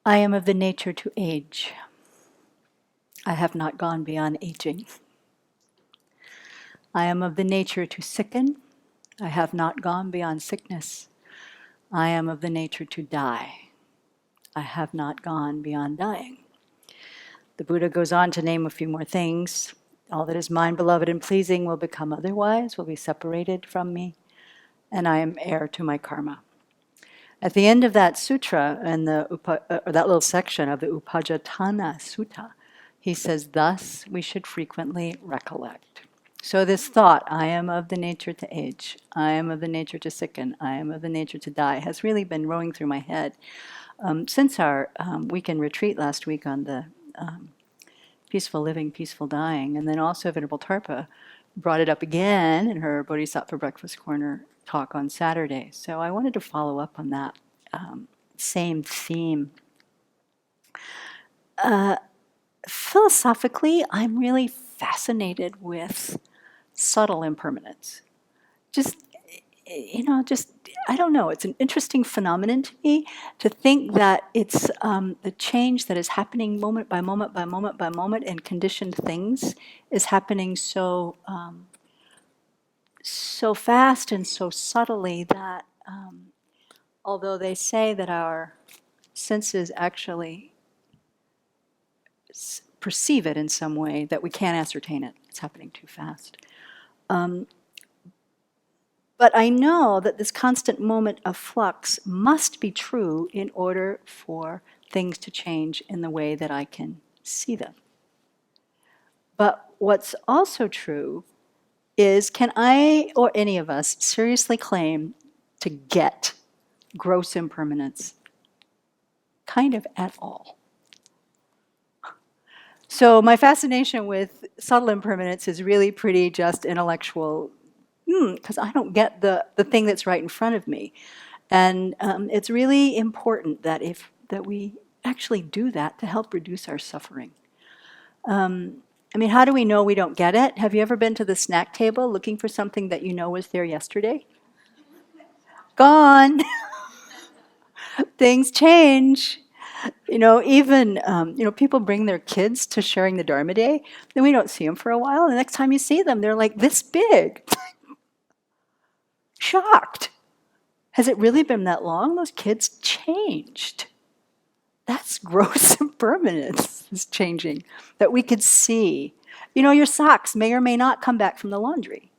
I am of the nature to age. I have not gone beyond aging. I am of the nature to sicken. I have not gone beyond sickness. I am of the nature to die. I have not gone beyond dying. The Buddha goes on to name a few more things. All that is mine, beloved, and pleasing will become otherwise, will be separated from me, and I am heir to my karma. At the end of that sutra, in that little section of the Upajjhatthana Sutta, he says, thus we should frequently recollect. So this thought, I am of the nature to age, I am of the nature to sicken, I am of the nature to die, has really been rolling through my head since our weekend retreat last week on the peaceful living, peaceful dying. And then also Venerable Tarpa brought it up again in her Bodhisattva Breakfast Corner talk on Saturday. So I wanted to follow up on that same theme. Philosophically, I'm really fascinated with subtle impermanence. Just, I don't know, it's an interesting phenomenon to me to think that it's the change that is happening moment by moment by moment by moment in conditioned things is happening so fast and so subtly that although they say that our senses actually perceive it in some way, that we can't ascertain it. It's happening too fast. But I know that this constant moment of flux must be true in order for things to change in the way that I can see them. But what's also true is, can I or any of us seriously claim to get gross impermanence? Kind of at all. So my fascination with subtle impermanence is really pretty just intellectual, because I don't get the thing that's right in front of me. And it's really important that we actually do that to help reduce our suffering. How do we know we don't get it? Have you ever been to the snack table looking for something that you know was there yesterday? Gone. Things change. Even people bring their kids to sharing the Dharma Day, then we don't see them for a while. And the next time you see them, they're like this big. Shocked. Has it really been that long? Those kids changed. That's gross impermanence is changing, that we could see. Your socks may or may not come back from the laundry.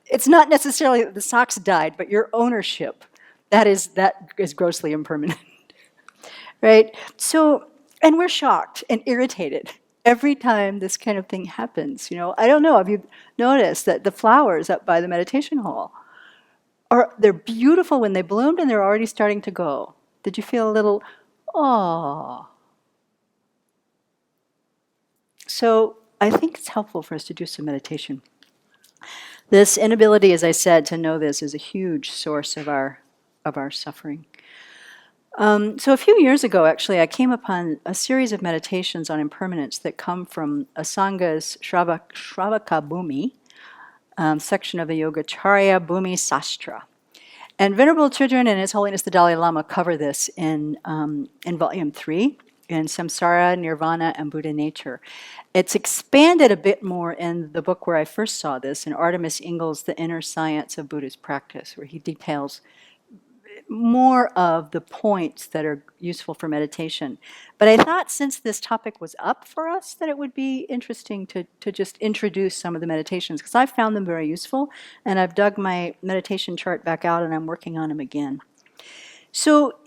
It's not necessarily that the socks died, but your ownership, that is grossly impermanent. Right? So, and we're shocked and irritated every time this kind of thing happens. I don't know, have you noticed that the flowers up by the meditation hall they're beautiful when they bloomed and they're already starting to go? Did you feel a little, oh? So I think it's helpful for us to do some meditation. This inability, as I said, to know this is a huge source of our suffering. So a few years ago, actually, I came upon a series of meditations on impermanence that come from Asanga's Shravaka Bhumi, section of the Yogacarya Bhumi Sastra. And Venerable Children and His Holiness the Dalai Lama cover this in Volume 3, in Samsara, Nirvana, and Buddha Nature. It's expanded a bit more in the book where I first saw this, in Artemis Ingles' The Inner Science of Buddhist Practice, where he details more of the points that are useful for meditation. But I thought since this topic was up for us that it would be interesting to just introduce some of the meditations, because I've found them very useful, and I've dug my meditation chart back out and I'm working on them again. So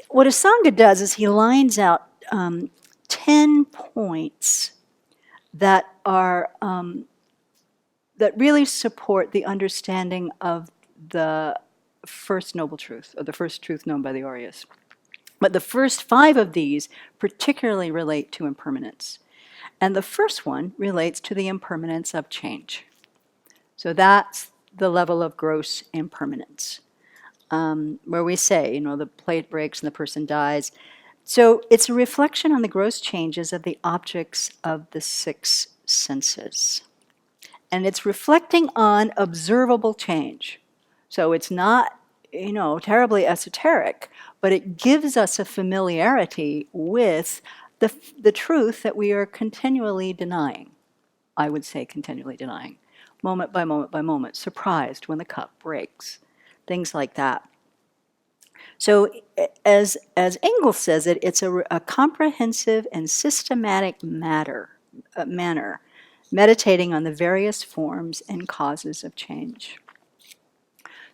what Asanga does is he lines out 10 points that are that really support the understanding of the first noble truth, or the first truth known by the Aryas. But the first 5 of these particularly relate to impermanence. And the first one relates to the impermanence of change. So that's the level of gross impermanence, where we say, the plate breaks and the person dies. So it's a reflection on the gross changes of the objects of the 6 senses. And it's reflecting on observable change. So it's not, terribly esoteric, but it gives us a familiarity with the truth that we are continually denying. I would say continually denying, moment by moment by moment, surprised when the cup breaks, things like that. So, as Engels says it, it's a comprehensive and systematic manner, meditating on the various forms and causes of change.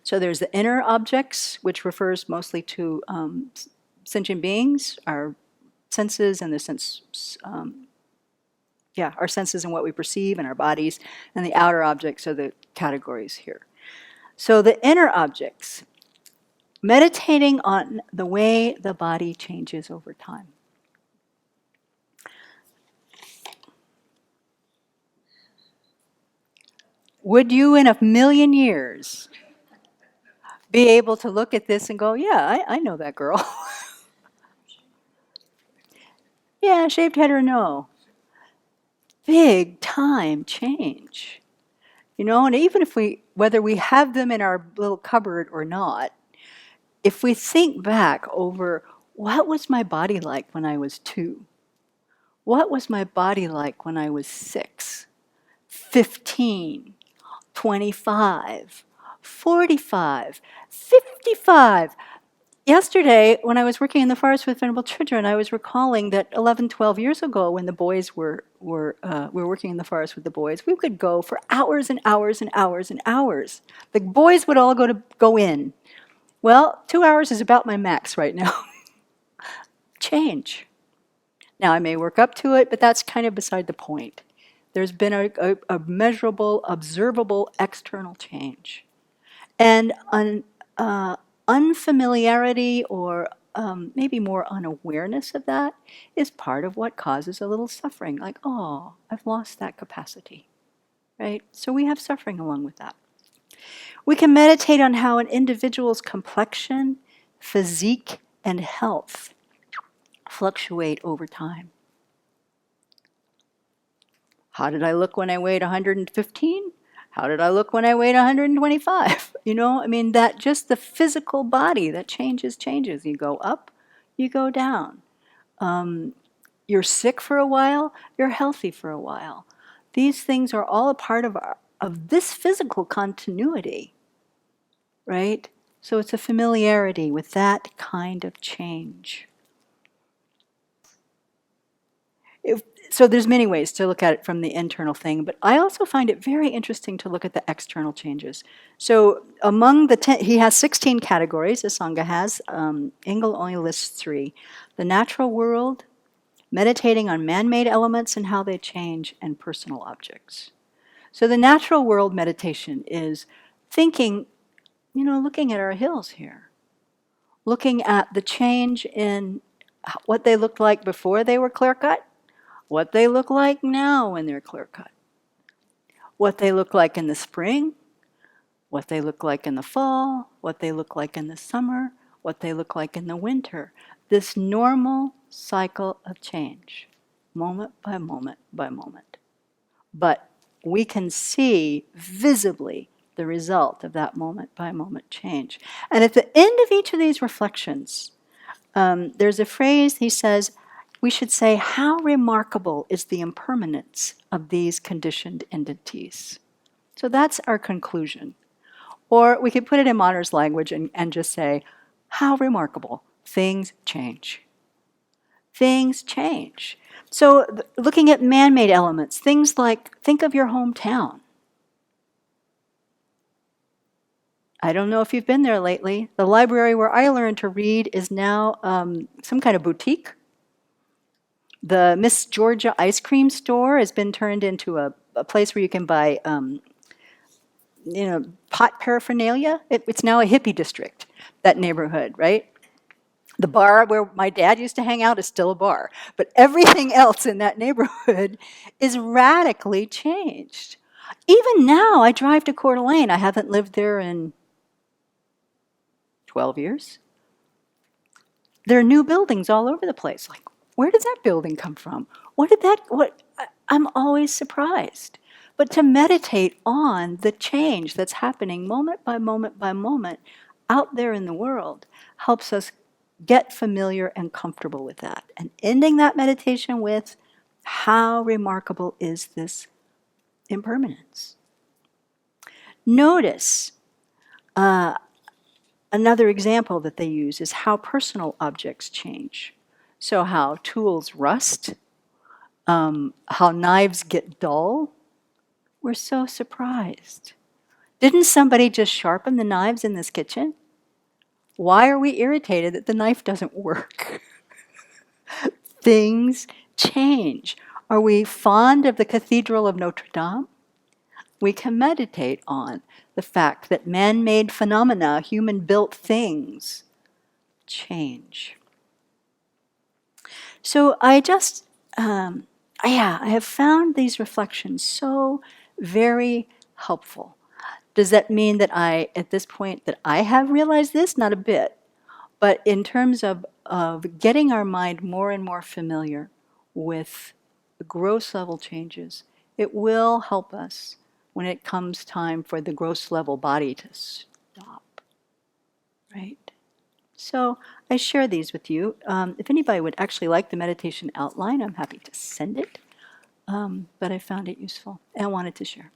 So there's the inner objects, which refers mostly to sentient beings, our senses and our senses and what we perceive in our bodies, and the outer objects are the categories here. So the inner objects, meditating on the way the body changes over time. Would you in a million years be able to look at this and go, yeah, I know that girl? Yeah, shaved head or no. Big time change. And even if whether we have them in our little cupboard or not, if we think back over what was my body like when I was 2? What was my body like when I was 6, 15, 25, 45, 55? Yesterday, when I was working in the forest with vulnerable children, I was recalling that 11, 12 years ago, when the boys we were working in the forest with the boys, we could go for hours and hours and hours and hours. The boys would all go in. Well, 2 hours is about my max right now. Change. Now, I may work up to it, but that's kind of beside the point. There's been a measurable, observable external change. And unfamiliarity or maybe more unawareness of that is part of what causes a little suffering. Like, oh, I've lost that capacity, right? So we have suffering along with that. We can meditate on how an individual's complexion, physique, and health fluctuate over time. How did I look when I weighed 115? How did I look when I weighed 125? That just the physical body that changes. You go up, you go down. You're sick for a while, you're healthy for a while. These things are all a part of this physical continuity, right? So it's a familiarity with that kind of change. So there's many ways to look at it from the internal thing, but I also find it very interesting to look at the external changes. So among he has 16 categories, Asanga has. Engel only lists 3. The natural world, meditating on man-made elements and how they change, and personal objects. So the natural world meditation is thinking, looking at our hills here, looking at the change in what they looked like before they were clear-cut, what they look like now when they're clear-cut, what they look like in the spring, what they look like in the fall, what they look like in the summer, what they look like in the winter. This normal cycle of change, moment by moment by moment. But we can see visibly the result of that moment by moment change. And at the end of each of these reflections, there's a phrase, he says, we should say, how remarkable is the impermanence of these conditioned entities. So that's our conclusion. Or we could put it in Mahner's language and just say, how remarkable, things change. Things change. So looking at man-made elements, things like, think of your hometown. I don't know if you've been there lately. The library where I learned to read is now some kind of boutique. The Miss Georgia ice cream store has been turned into a place where you can buy, pot paraphernalia. It's now a hippie district, that neighborhood, right? The bar where my dad used to hang out is still a bar. But everything else in that neighborhood is radically changed. Even now, I drive to Coeur d'Alene. I haven't lived there in 12 years. There are new buildings all over the place. Like, where did that building come from? I'm always surprised. But to meditate on the change that's happening moment by moment by moment, out there in the world helps us get familiar and comfortable with that. And ending that meditation with, how remarkable is this impermanence? Notice another example that they use is how personal objects change. So how tools rust, how knives get dull. We're so surprised. Didn't somebody just sharpen the knives in this kitchen? Why are we irritated that the knife doesn't work? Things change. Are we fond of the Cathedral of Notre Dame? We can meditate on the fact that man-made phenomena, human-built things, change. So I have found these reflections so very helpful. Does that mean that at this point, that I have realized this? Not a bit. But in terms of getting our mind more and more familiar with the gross level changes, it will help us when it comes time for the gross level body to stop, right? So I share these with you. If anybody would actually like the meditation outline, I'm happy to send it. But I found it useful and wanted to share.